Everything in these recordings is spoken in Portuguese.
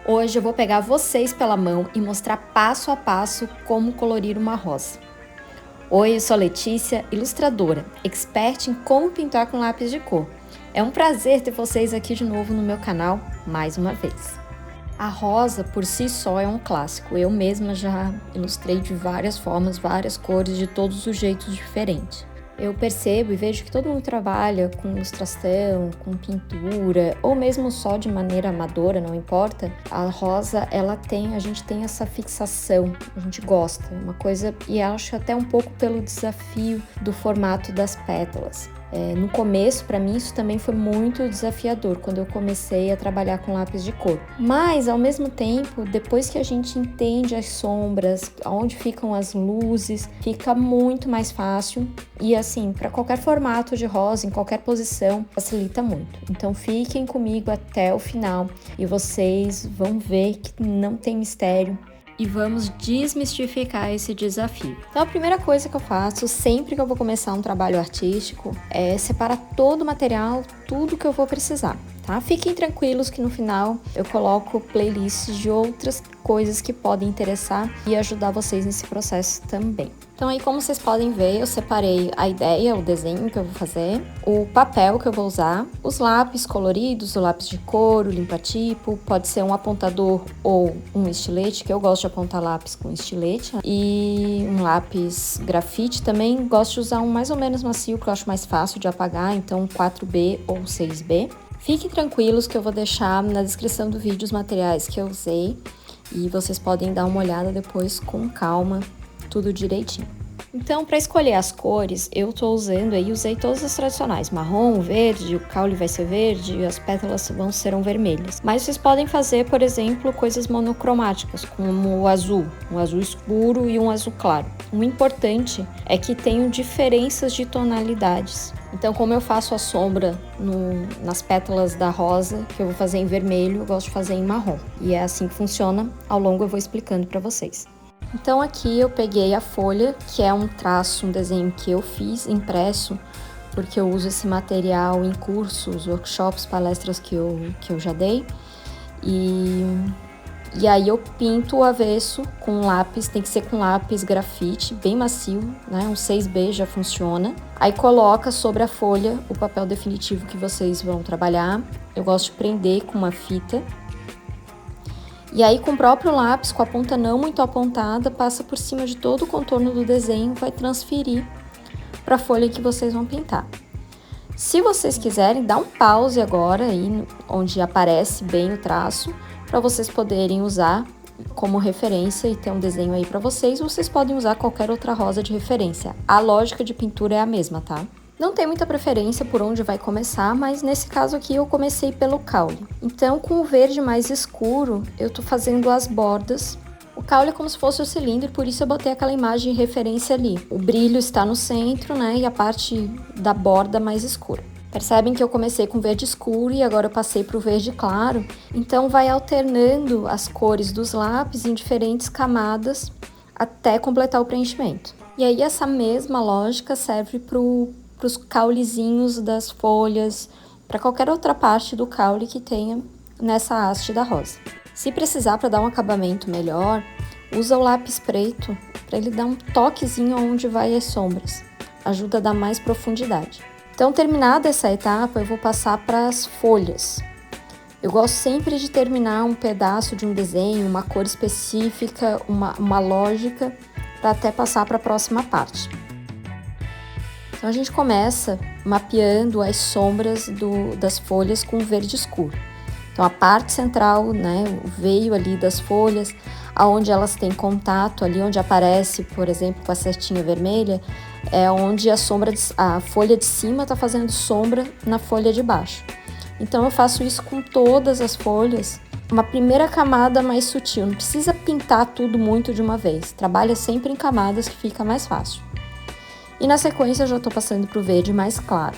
Hoje eu vou pegar vocês pela mão e mostrar passo a passo como colorir uma rosa. Oi, eu sou Letícia, ilustradora, expert em como pintar com lápis de cor. É um prazer ter vocês aqui de novo no meu canal, mais uma vez. A rosa por si só é um clássico, eu mesma já ilustrei de várias formas, várias cores, de todos os jeitos diferentes. Eu percebo e vejo que todo mundo trabalha com ilustração, com pintura, ou mesmo só de maneira amadora, não importa. A rosa, a gente tem essa fixação, a gente gosta, uma coisa, e acho até um pouco pelo desafio do formato das pétalas. No começo, para mim, isso também foi muito desafiador, quando eu comecei a trabalhar com lápis de cor. Mas, ao mesmo tempo, depois que a gente entende as sombras, onde ficam as luzes, fica muito mais fácil. E assim, para qualquer formato de rosa, em qualquer posição, facilita muito. Então, fiquem comigo até o final e vocês vão ver que não tem mistério. E vamos desmistificar esse desafio. Então, a primeira coisa que eu faço sempre que eu vou começar um trabalho artístico é separar todo o material, tudo que eu vou precisar, tá? Fiquem tranquilos que no final eu coloco playlists de outras coisas que podem interessar e ajudar vocês nesse processo também. Então aí, como vocês podem ver, eu separei a ideia, o desenho que eu vou fazer, o papel que eu vou usar, os lápis coloridos, o lápis de cor, o limpa-tipo, pode ser um apontador ou um estilete, que eu gosto de apontar lápis com estilete, e um lápis grafite também, gosto de usar um mais ou menos macio, que eu acho mais fácil de apagar, então 4B ou 6B. Fiquem tranquilos que eu vou deixar na descrição do vídeo os materiais que eu usei e vocês podem dar uma olhada depois com calma, tudo direitinho. Então, para escolher as cores, eu tô usei todas as tradicionais, marrom, verde, o caule vai ser verde, as pétalas serão vermelhas. Mas vocês podem fazer, por exemplo, coisas monocromáticas, como o azul, um azul escuro e um azul claro. O importante é que tenham diferenças de tonalidades. Então, como eu faço a sombra nas pétalas da rosa, que eu vou fazer em vermelho, eu gosto de fazer em marrom. E é assim que funciona, ao longo eu vou explicando para vocês. Então aqui eu peguei a folha, que é um traço, um desenho que eu fiz impresso, porque eu uso esse material em cursos, workshops, palestras que eu já dei. E aí eu pinto o avesso com lápis, tem que ser com lápis grafite, bem macio, né? Um 6B já funciona. Aí coloca sobre a folha o papel definitivo que vocês vão trabalhar. Eu gosto de prender com uma fita. E aí, com o próprio lápis, com a ponta não muito apontada, passa por cima de todo o contorno do desenho, vai transferir para a folha que vocês vão pintar. Se vocês quiserem, dá um pause agora aí, onde aparece bem o traço, para vocês poderem usar como referência e ter um desenho aí para vocês. Vocês podem usar qualquer outra rosa de referência. A lógica de pintura é a mesma, tá? Não tem muita preferência por onde vai começar, mas nesse caso aqui eu comecei pelo caule. Então, com o verde mais escuro, eu tô fazendo as bordas. O caule é como se fosse o cilindro, por isso eu botei aquela imagem de referência ali. O brilho está no centro, né, e a parte da borda mais escura. Percebem que eu comecei com verde escuro e agora eu passei para o verde claro. Então, vai alternando as cores dos lápis em diferentes camadas até completar o preenchimento. E aí, essa mesma lógica serve para os caulezinhos das folhas, para qualquer outra parte do caule que tenha nessa haste da rosa. Se precisar para dar um acabamento melhor, usa o lápis preto para ele dar um toquezinho onde vai as sombras. Ajuda a dar mais profundidade. Então, terminada essa etapa, eu vou passar para as folhas. Eu gosto sempre de terminar um pedaço de um desenho, uma cor específica, uma lógica, para até passar para a próxima parte. Então, a gente começa mapeando as sombras das folhas com verde escuro. Então, a parte central, né, o veio ali das folhas, aonde elas têm contato, ali onde aparece, por exemplo, com a setinha vermelha, é onde a folha de cima está fazendo sombra na folha de baixo. Então, eu faço isso com todas as folhas, uma primeira camada mais sutil. Não precisa pintar tudo muito de uma vez. Trabalha sempre em camadas que fica mais fácil. E na sequência eu já estou passando para o verde mais claro.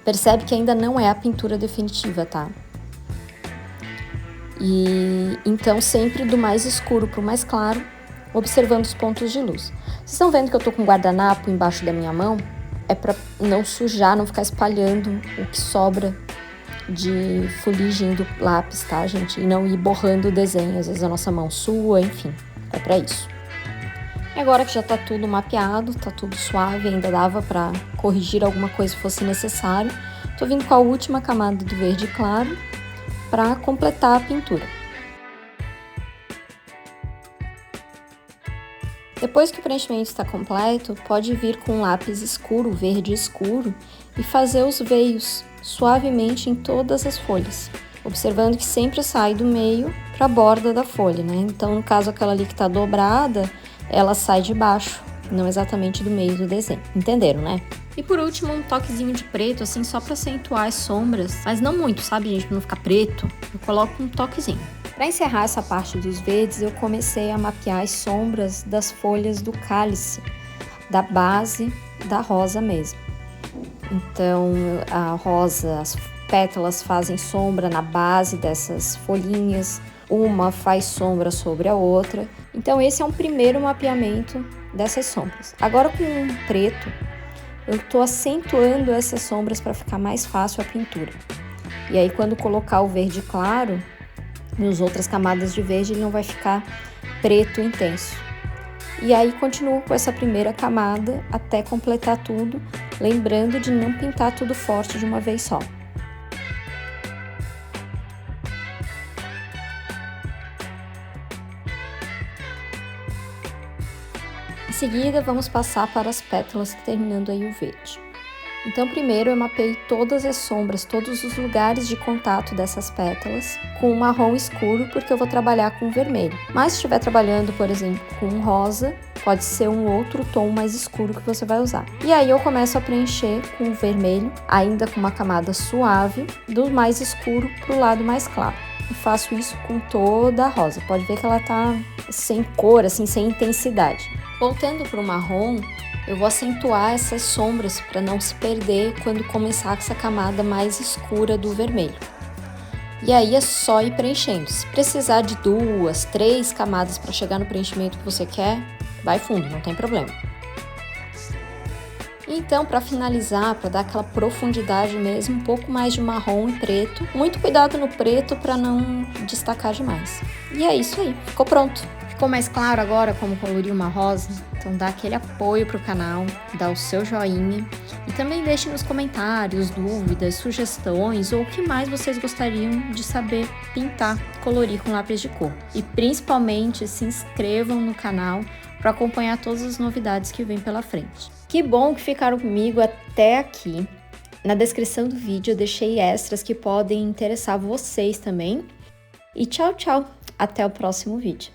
Percebe que ainda não é a pintura definitiva, tá? E então sempre do mais escuro para o mais claro, observando os pontos de luz. Vocês estão vendo que eu estou com um guardanapo embaixo da minha mão? É para não sujar, não ficar espalhando o que sobra de fuligem do lápis, tá, gente? E não ir borrando o desenho, às vezes a nossa mão sua, enfim, é pra isso. E agora que já tá tudo mapeado, tá tudo suave, ainda dava pra corrigir alguma coisa se fosse necessário, tô vindo com a última camada do verde claro pra completar a pintura. Depois que o preenchimento está completo, pode vir com um lápis escuro, verde escuro, e fazer os veios suavemente em todas as folhas, observando que sempre sai do meio para a borda da folha, né? Então, no caso, aquela ali que está dobrada, ela sai de baixo, não exatamente do meio do desenho. Entenderam, né? E por último, um toquezinho de preto, assim, só para acentuar as sombras, mas não muito, sabe, gente? Para não ficar preto, eu coloco um toquezinho. Para encerrar essa parte dos verdes, eu comecei a mapear as sombras das folhas do cálice, da base da rosa mesmo. Então, a rosa, as pétalas fazem sombra na base dessas folhinhas, uma faz sombra sobre a outra. Então, esse é um primeiro mapeamento dessas sombras. Agora, com o preto, eu estou acentuando essas sombras para ficar mais fácil a pintura. E aí, quando colocar o verde claro, nas outras camadas de verde, ele não vai ficar preto intenso. E aí, continuo com essa primeira camada até completar tudo, lembrando de não pintar tudo forte de uma vez só. Em seguida, vamos passar para as pétalas, terminando aí o verde. Então, primeiro eu mapeei todas as sombras, todos os lugares de contato dessas pétalas com um marrom escuro, porque eu vou trabalhar com vermelho. Mas se estiver trabalhando, por exemplo, com um rosa, pode ser um outro tom mais escuro que você vai usar. E aí eu começo a preencher com o vermelho, ainda com uma camada suave, do mais escuro para o lado mais claro. E faço isso com toda a rosa. Pode ver que ela tá sem cor, assim, sem intensidade. Voltando para o marrom, eu vou acentuar essas sombras para não se perder quando começar com essa camada mais escura do vermelho. E aí é só ir preenchendo. Se precisar de 2, 3 camadas para chegar no preenchimento que você quer, vai fundo, não tem problema. Então, para finalizar, para dar aquela profundidade mesmo, um pouco mais de marrom e preto. Muito cuidado no preto para não destacar demais. E é isso aí, ficou pronto. Ficou mais claro agora como colorir uma rosa? Então dá aquele apoio pro canal, dá o seu joinha e também deixe nos comentários dúvidas, sugestões ou o que mais vocês gostariam de saber pintar, colorir com lápis de cor. E principalmente se inscrevam no canal para acompanhar todas as novidades que vem pela frente. Que bom que ficaram comigo até aqui. Na descrição do vídeo eu deixei extras que podem interessar vocês também. E tchau, tchau! Até o próximo vídeo.